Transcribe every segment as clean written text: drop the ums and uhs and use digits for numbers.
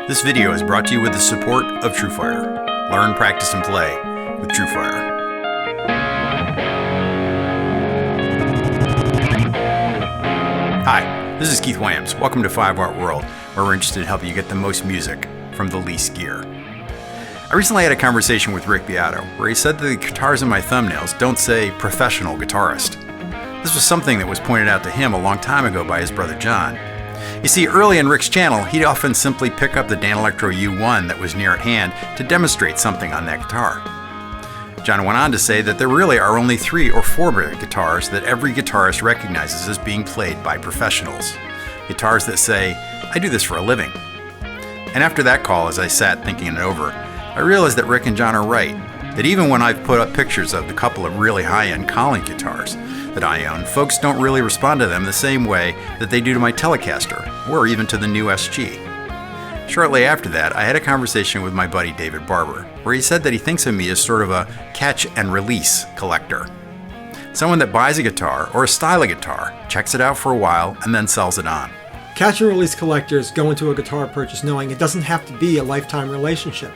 This video is brought to you with the support of TrueFire. Learn, practice, and play with TrueFire. Hi, this is Keith Williams. Welcome to 5-Watt World, where we're interested in helping you get the most music from the least gear. I recently had a conversation with Jon Beato, where he said that the guitars in my thumbnails don't say professional guitarist. This was something that was pointed out to him a long time ago by his brother Jon. You see, early in Rick's channel, he'd often simply pick up the Danelectro U1 that was near at hand to demonstrate something on that guitar. Jon went on to say that there really are only 3 or 4 guitars that every guitarist recognizes as being played by professionals. Guitars that say, "I do this for a living." And after that call, as I sat thinking it over, I realized that Rick and Jon are right. That even when I've put up pictures of the couple of really high-end Colin guitars that I own, folks don't really respond to them the same way that they do to my Telecaster, or even to the new SG. Shortly after that, I had a conversation with my buddy David Barber, where he said that he thinks of me as sort of a catch and release collector. Someone that buys a guitar or a style of guitar, checks it out for a while, and then sells it on. Catch and release collectors go into a guitar purchase knowing it doesn't have to be a lifetime relationship.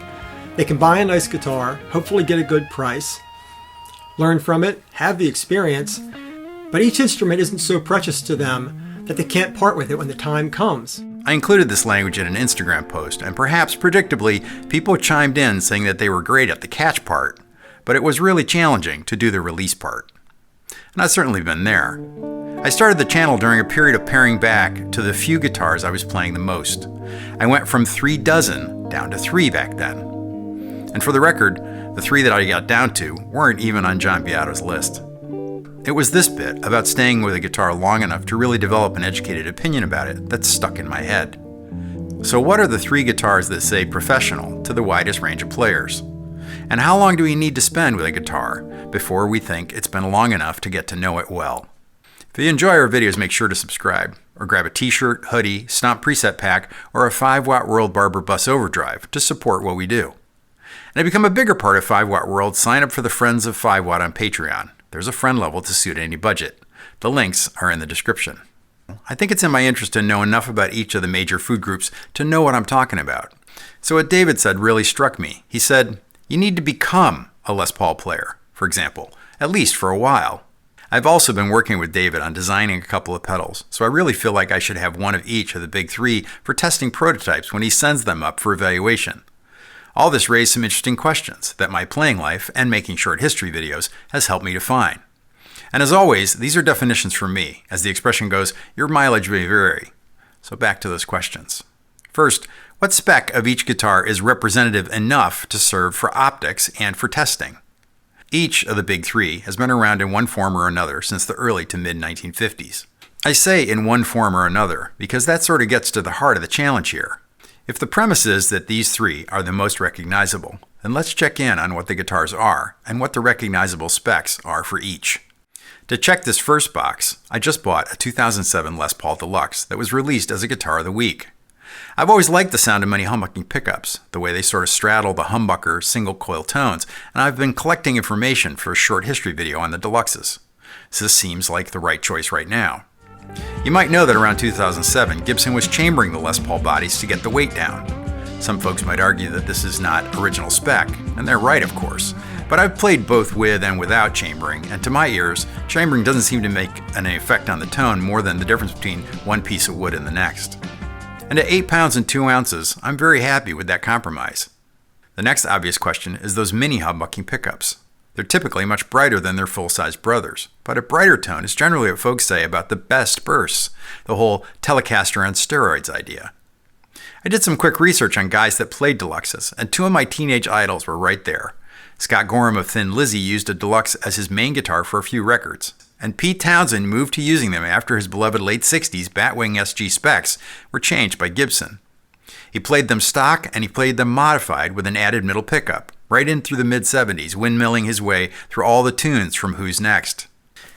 They can buy a nice guitar, hopefully get a good price, learn from it, have the experience, but each instrument isn't so precious to them that they can't part with it when the time comes. I included this language in an Instagram post, and perhaps predictably, people chimed in saying that they were great at the catch part, but it was really challenging to do the release part. And I've certainly been there. I started the channel during a period of paring back to the few guitars I was playing the most. I went from 3 dozen down to 3 back then. And for the record, the 3 that I got down to weren't even on Jon Beato's list. It was this bit about staying with a guitar long enough to really develop an educated opinion about it that's stuck in my head. So what are the 3 guitars that say professional to the widest range of players? And how long do we need to spend with a guitar before we think it's been long enough to get to know it well? If you enjoy our videos, make sure to subscribe, or grab a t-shirt, hoodie, Stomp preset pack, or a 5-Watt World Barber BUSS Overdrive to support what we do. And to become a bigger part of 5-Watt World, sign up for the Friends of 5-Watt on Patreon. There's a friend level to suit any budget. The links are in the description. I think it's in my interest to know enough about each of the major food groups to know what I'm talking about. So what David said really struck me. He said, you need to become a Les Paul player, for example, at least for a while. I've also been working with David on designing a couple of pedals, so I really feel like I should have one of each of the big 3 for testing prototypes when he sends them up for evaluation. All this raised some interesting questions that my playing life and making short history videos has helped me define. And as always, these are definitions from me. As the expression goes, your mileage may vary. So back to those questions. First, what spec of each guitar is representative enough to serve for optics and for testing? Each of the big 3 has been around in one form or another since the early to mid-1950s. I say in one form or another because that sort of gets to the heart of the challenge here. If the premise is that these 3 are the most recognizable, then let's check in on what the guitars are and what the recognizable specs are for each. To check this first box, I just bought a 2007 Les Paul Deluxe that was released as a Guitar of the Week. I've always liked the sound of many humbucking pickups, the way they sort of straddle the humbucker single coil tones, and I've been collecting information for a short history video on the Deluxes. So this seems like the right choice right now. You might know that around 2007, Gibson was chambering the Les Paul bodies to get the weight down. Some folks might argue that this is not original spec, and they're right, of course. But I've played both with and without chambering, and to my ears, chambering doesn't seem to make an effect on the tone more than the difference between one piece of wood and the next. And at 8 pounds and 2 ounces, I'm very happy with that compromise. The next obvious question is those mini humbucking pickups. They're typically much brighter than their full-size brothers, but a brighter tone is generally what folks say about the best bursts, the whole Telecaster on steroids idea. I did some quick research on guys that played Deluxes, and 2 of my teenage idols were right there. Scott Gorham of Thin Lizzy used a Deluxe as his main guitar for a few records, and Pete Townsend moved to using them after his beloved late 60s Batwing SG specs were changed by Gibson. He played them stock and he played them modified with an added middle pickup, right in through the mid-70s, windmilling his way through all the tunes from Who's Next.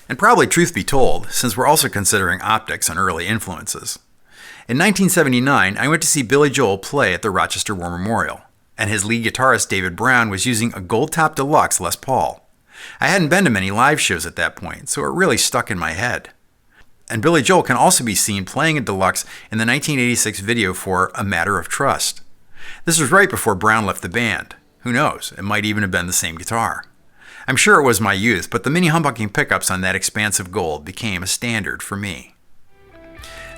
And probably truth be told, since we're also considering optics and early influences. In 1979, I went to see Billy Joel play at the Rochester War Memorial, and his lead guitarist David Brown was using a gold-top Deluxe Les Paul. I hadn't been to many live shows at that point, so it really stuck in my head. And Billy Joel can also be seen playing a Deluxe in the 1986 video for A Matter of Trust. This was right before Brown left the band. Who knows, it might even have been the same guitar. I'm sure it was my youth, but the mini humbucking pickups on that expansive gold became a standard for me.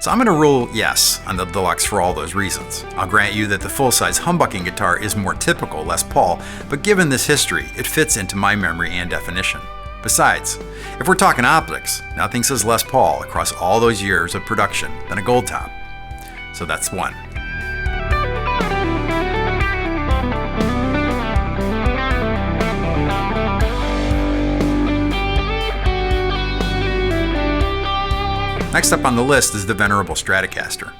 So I'm going to rule yes on the Deluxe for all those reasons. I'll grant you that the full-size humbucking guitar is more typical Les Paul, but given this history, it fits into my memory and definition. Besides, if we're talking optics, nothing says Les Paul across all those years of production than a gold top. So that's one. Next up on the list is the venerable Stratocaster.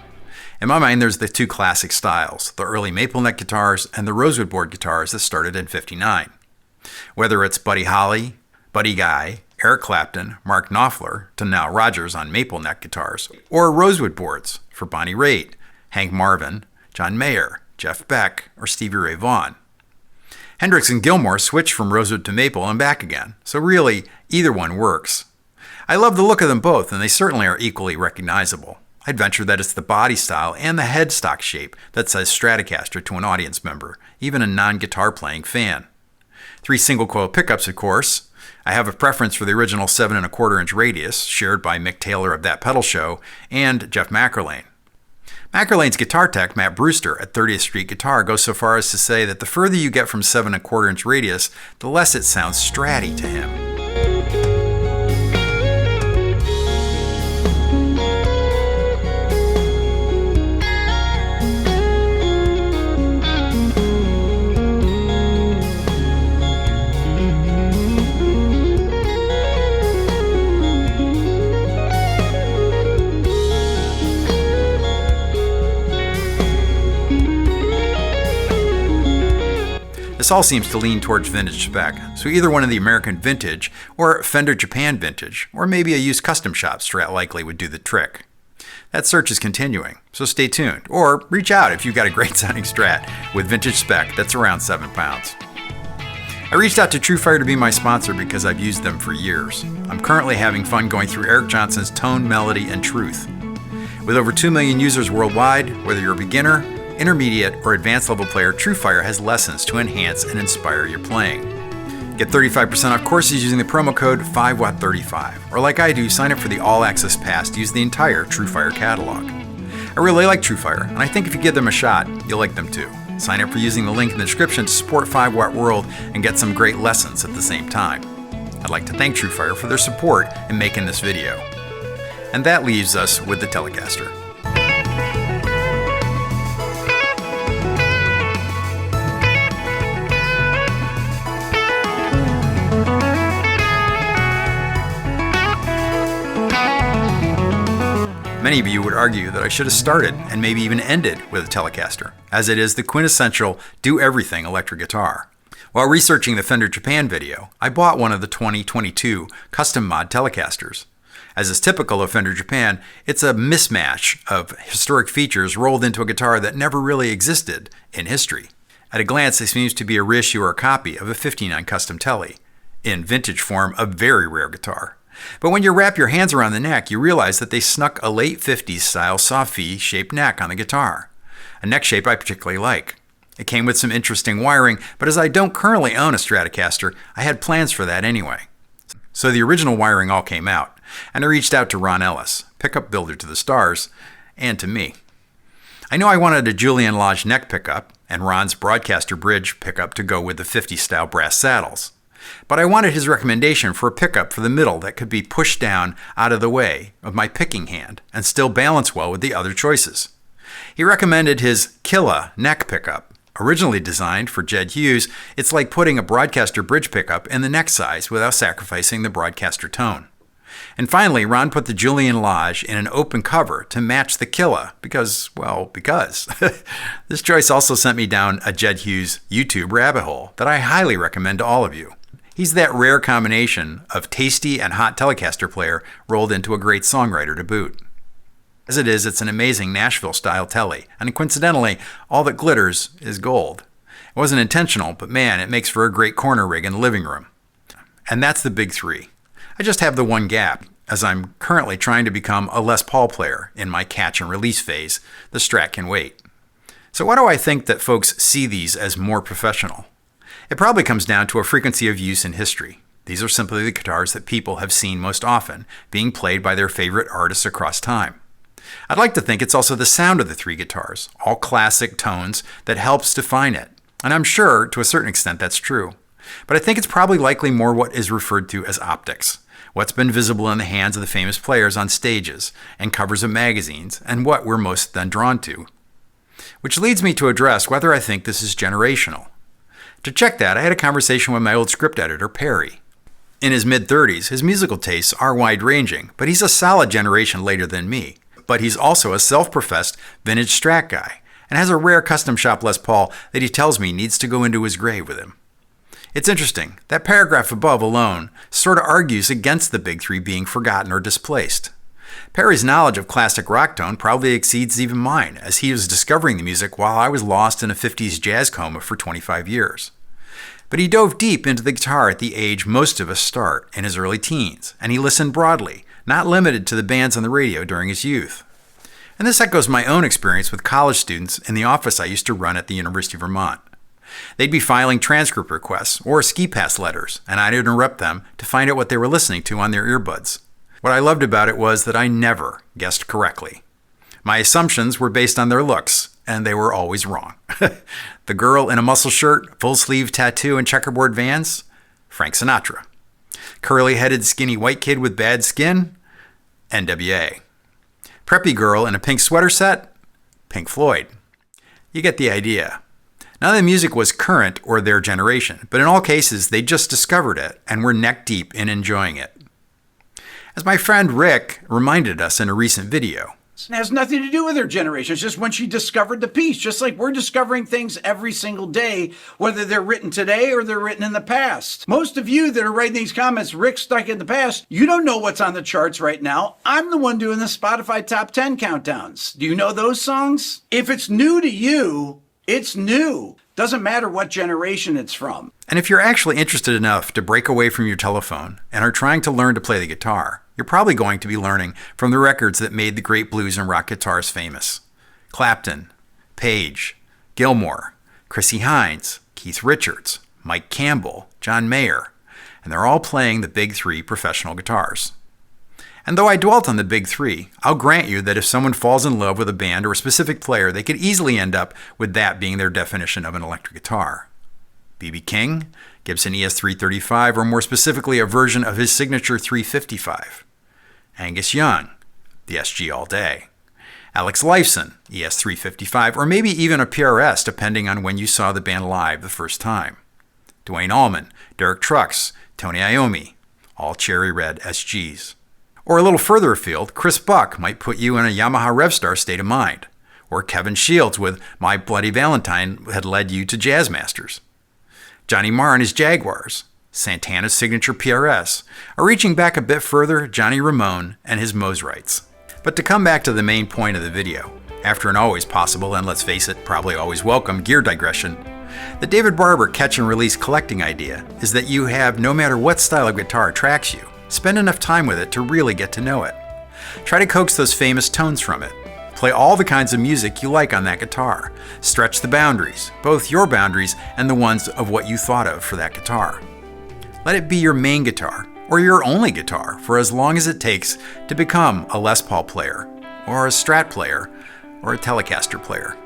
In my mind, there's the two classic styles, the early maple neck guitars and the rosewood board guitars that started in '59. Whether it's Buddy Holly, Buddy Guy, Eric Clapton, Mark Knopfler, to now Rogers on maple neck guitars, or rosewood boards for Bonnie Raitt, Hank Marvin, John Mayer, Jeff Beck, or Stevie Ray Vaughan. Hendrix and Gilmour switched from rosewood to maple and back again, so really, either one works. I love the look of them both, and they certainly are equally recognizable. I'd venture that it's the body style and the headstock shape that says Stratocaster to an audience member, even a non-guitar playing fan. 3 single coil pickups, of course. I have a preference for the original 7 1/4 inch radius, shared by Mick Taylor of That Pedal Show, and Jeff McErlane. McErlane's guitar tech, Matt Brewster, at 30th Street Guitar goes so far as to say that the further you get from 7 1/4 inch radius, the less it sounds stratty to him. This all seems to lean towards vintage spec, so either one of the American Vintage or Fender Japan Vintage, or maybe a used custom shop Strat likely would do the trick. That search is continuing, so stay tuned, or reach out if you've got a great sounding Strat with vintage spec that's around 7 pounds. I reached out to TrueFire to be my sponsor because I've used them for years. I'm currently having fun going through Eric Johnson's Tone, Melody, and Truth. With over 2 million users worldwide, whether you're a beginner, intermediate, or advanced level player, TrueFire has lessons to enhance and inspire your playing. Get 35% off courses using the promo code 5watt35, or like I do, sign up for the All Access Pass to use the entire TrueFire catalog. I really like TrueFire, and I think if you give them a shot, you'll like them too. Sign up for using the link in the description to support 5 Watt World and get some great lessons at the same time. I'd like to thank TrueFire for their support in making this video. And that leaves us with the Telecaster. Many of you would argue that I should have started and maybe even ended with a Telecaster, as it is the quintessential do-everything electric guitar. While researching the Fender Japan video, I bought one of the 2022 custom mod Telecasters. As is typical of Fender Japan, it's a mismatch of historic features rolled into a guitar that never really existed in history. At a glance, it seems to be a reissue or a copy of a '59 custom Tele. In vintage form, a very rare guitar. But when you wrap your hands around the neck, you realize that they snuck a late 50s style soft V-shaped neck on the guitar. A neck shape I particularly like. It came with some interesting wiring, but as I don't currently own a Stratocaster, I had plans for that anyway. So the original wiring all came out, and I reached out to Ron Ellis, pickup builder to the stars, and to me. I know I wanted a Julian Lage neck pickup, and Ron's Broadcaster Bridge pickup to go with the 50s style brass saddles. But I wanted his recommendation for a pickup for the middle that could be pushed down out of the way of my picking hand and still balance well with the other choices. He recommended his Killa neck pickup. Originally designed for Jed Hughes, it's like putting a Broadcaster Bridge pickup in the neck size without sacrificing the Broadcaster tone. And finally, Ron put the Julian Lage in an open cover to match the Killa because. This choice also sent me down a Jed Hughes YouTube rabbit hole that I highly recommend to all of you. He's that rare combination of tasty and hot Telecaster player rolled into a great songwriter to boot. As it is, it's an amazing Nashville-style Tele, and coincidentally, all that glitters is gold. It wasn't intentional, but man, it makes for a great corner rig in the living room. And that's the big three. I just have the one gap, as I'm currently trying to become a Les Paul player in my catch and release phase. The Strat can wait. So why do I think that folks see these as more professional? It probably comes down to a frequency of use in history. These are simply the guitars that people have seen most often, being played by their favorite artists across time. I'd like to think it's also the sound of the three guitars, all classic tones, that helps define it. And I'm sure, to a certain extent, that's true. But I think it's probably likely more what is referred to as optics, what's been visible in the hands of the famous players on stages and covers of magazines, and what we're most then drawn to. Which leads me to address whether I think this is generational. To check that, I had a conversation with my old script editor, Perry. In his mid-30s, his musical tastes are wide-ranging, but he's a solid generation later than me. But he's also a self-professed vintage Strat guy, and has a rare custom shop Les Paul that he tells me needs to go into his grave with him. It's interesting, that paragraph above alone sort of argues against the big three being forgotten or displaced. Perry's knowledge of classic rock tone probably exceeds even mine, as he was discovering the music while I was lost in a 50s jazz coma for 25 years. But he dove deep into the guitar at the age most of us start, in his early teens, and he listened broadly, not limited to the bands on the radio during his youth. And this echoes my own experience with college students in the office I used to run at the University of Vermont. They'd be filing transcript requests or ski pass letters, and I'd interrupt them to find out what they were listening to on their earbuds. What I loved about it was that I never guessed correctly. My assumptions were based on their looks, and they were always wrong. The girl in a muscle shirt, full sleeve tattoo, and checkerboard Vans? Frank Sinatra. Curly-headed skinny white kid with bad skin? NWA. Preppy girl in a pink sweater set? Pink Floyd. You get the idea. None of the music was current or their generation, but in all cases they just discovered it and were neck deep in enjoying it. As my friend Rick reminded us in a recent video, it has nothing to do with their generation. It's just when she discovered the piece, just like we're discovering things every single day, whether they're written today or they're written in the past. Most of you that are writing these comments, Rick stuck in the past, you don't know what's on the charts right now. I'm the one doing the Spotify top 10 countdowns. Do you know those songs? If it's new to you, it's new. Doesn't matter what generation it's from. And if you're actually interested enough to break away from your telephone and are trying to learn to play the guitar, you're probably going to be learning from the records that made the great blues and rock guitars famous. Clapton, Page, Gilmore, Chrissie Hynde, Keith Richards, Mike Campbell, John Mayer, and they're all playing the big three professional guitars. And though I dwelt on the big three, I'll grant you that if someone falls in love with a band or a specific player, they could easily end up with that being their definition of an electric guitar. B.B. King, Gibson ES-335, or more specifically a version of his signature 355. Angus Young, the SG All Day. Alex Lifeson, ES-355, or maybe even a PRS depending on when you saw the band live the first time. Duane Allman, Derek Trucks, Tony Iommi, all cherry red SGs. Or a little further afield, Chris Buck might put you in a Yamaha Revstar state of mind. Or Kevin Shields with My Bloody Valentine had led you to Jazzmasters. Johnny Marr and his Jaguars, Santana's signature PRS, or reaching back a bit further, Johnny Ramone and his Mosrites. But to come back to the main point of the video, after an always possible and let's face it, probably always welcome gear digression, the David Barber catch and release collecting idea is that you have, no matter what style of guitar attracts you, spend enough time with it to really get to know it. Try to coax those famous tones from it. Play all the kinds of music you like on that guitar. Stretch the boundaries, both your boundaries and the ones of what you thought of for that guitar. Let it be your main guitar, or your only guitar, for as long as it takes to become a Les Paul player, or a Strat player, or a Telecaster player.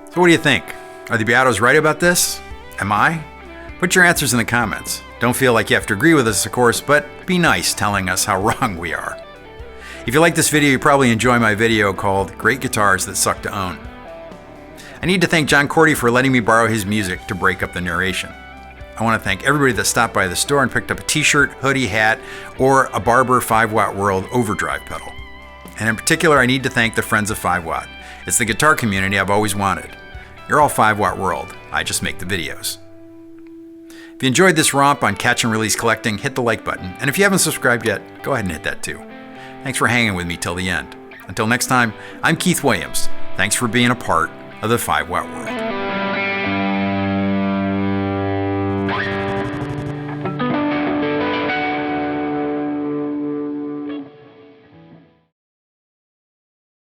So what do you think? Are the Beatos right about this? Am I? Put your answers in the comments. Don't feel like you have to agree with us, of course, but be nice telling us how wrong we are. If you like this video, you probably enjoy my video called Great Guitars That Suck to Own. I need to thank John Cordy for letting me borrow his music to break up the narration. I want to thank everybody that stopped by the store and picked up a t-shirt, hoodie, hat, or a Barber 5-Watt World Overdrive pedal. And in particular, I need to thank the Friends of 5-Watt. It's the guitar community I've always wanted. You're all 5-Watt World. I just make the videos. If you enjoyed this romp on catch and release collecting, hit the like button. And if you haven't subscribed yet, go ahead and hit that too. Thanks for hanging with me till the end. Until next time, I'm Keith Williams. Thanks for being a part of the 5-Watt World.